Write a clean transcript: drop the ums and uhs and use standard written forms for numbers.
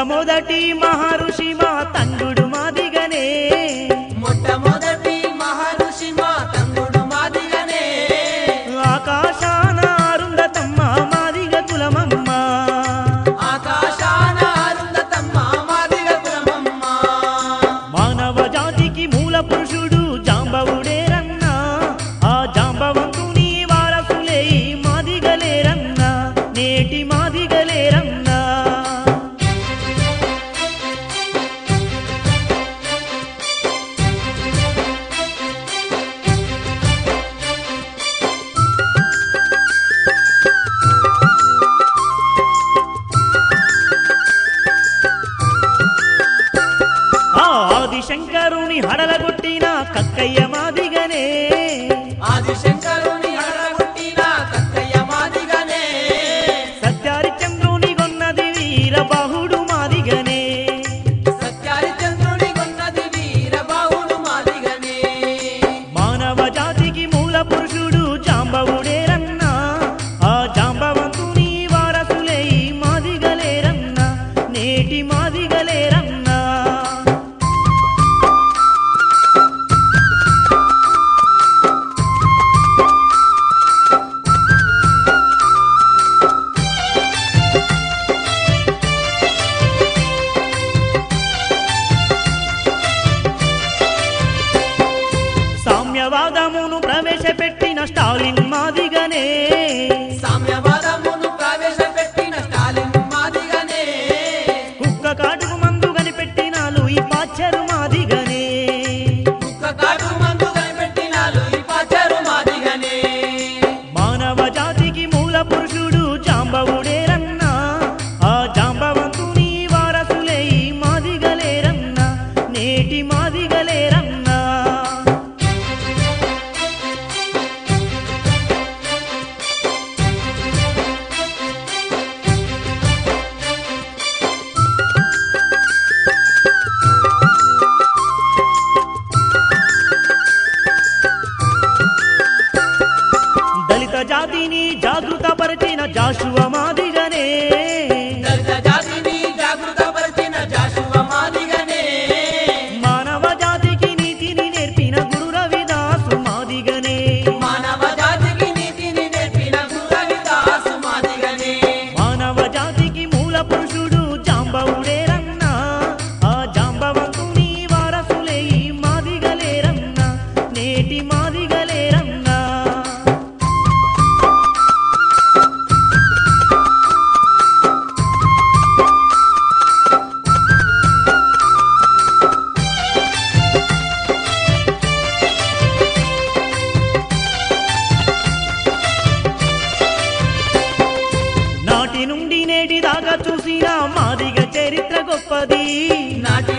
మొట్టమొదటి మహర్షి మా తంగుడు మాదిగనే మొట్టమొదటి మహర్షి మా తంగుడు మాదిగనే ఆకాశాన అరుంధతమ్మ మాదిగ కులమమ్మ ఆకాశాన అరుంధతమ్మ మాదిగ కులమమ్మ మానవ జాతికి మూల పురుషుడు జాంబవుడేరన్నా ఆ జాంబవంతుని వారసులే ఈ మాదిగలేరన్నా నేటి మాదిగలేరన్నా ఆదిశంకరుని హడలగొట్టిన కక్కయ్య మాదిగనే ఆదిశంకరుని హడలగొట్టిన కక్కయ్య మాదిగనే సత్యహరిచంద్రుని గొన్నది వీరబాహుడు మాదిగనే సత్యహరిచంద్రుని గొన్నది వీరబాహుడు మాదిగనే మానవ జాతికి మూల పురుషుడు జాంబవుడేరన్నా ఆ జాంబవంతుని వారసులే ఈ మాదిగలేరన్నా నేటి మాదిగలేరన్నా సామ్యవాదమును ప్రవేశపెట్టిన స్టాలిన్ మాదిగనే సామ్యవాదమును ప్రవేశపెట్టిన స్టాలిన్ మాదిగనే కుక్క కాటుకు మందు కనిపెట్టిన లూయి పాశ్చర్ మాదిగనే కుక్క కాటు మందు కనిపెట్టిన లూయి పాశ్చర్ మాదిగనే మానవ జాతికి మూల పురుషుడు జాంబవుడేరన్నా ఆ జాంబవంతుని వారసులే ఈ మాదిగలేరన్నా నేటి మాదిగలేరన్నా దళిత జాతిని జాగృతపరిచిన జాషువా మాదిగనే దళిత జాతిని జాగృతపరిచిన జాషువా మాదిగనే మానవ జాతికి నీతిని నేర్పిన గురు రవిదాసు మాదిగనే మానవ జాతికి నీతిని నేర్పిన గురు రవిదాసు మాదిగనే మానవ జాతికి మూల పురుషుడు జాంబవుడేరన్నా ఆ జాంబవంతుని వారసులే ఈ మాదిగలేరన్నా నేటి మాదిగలేరన్నా నాటి నుండి నేటి దాకా చూసిన మాదిగ చరిత్ర గొప్పది నాటి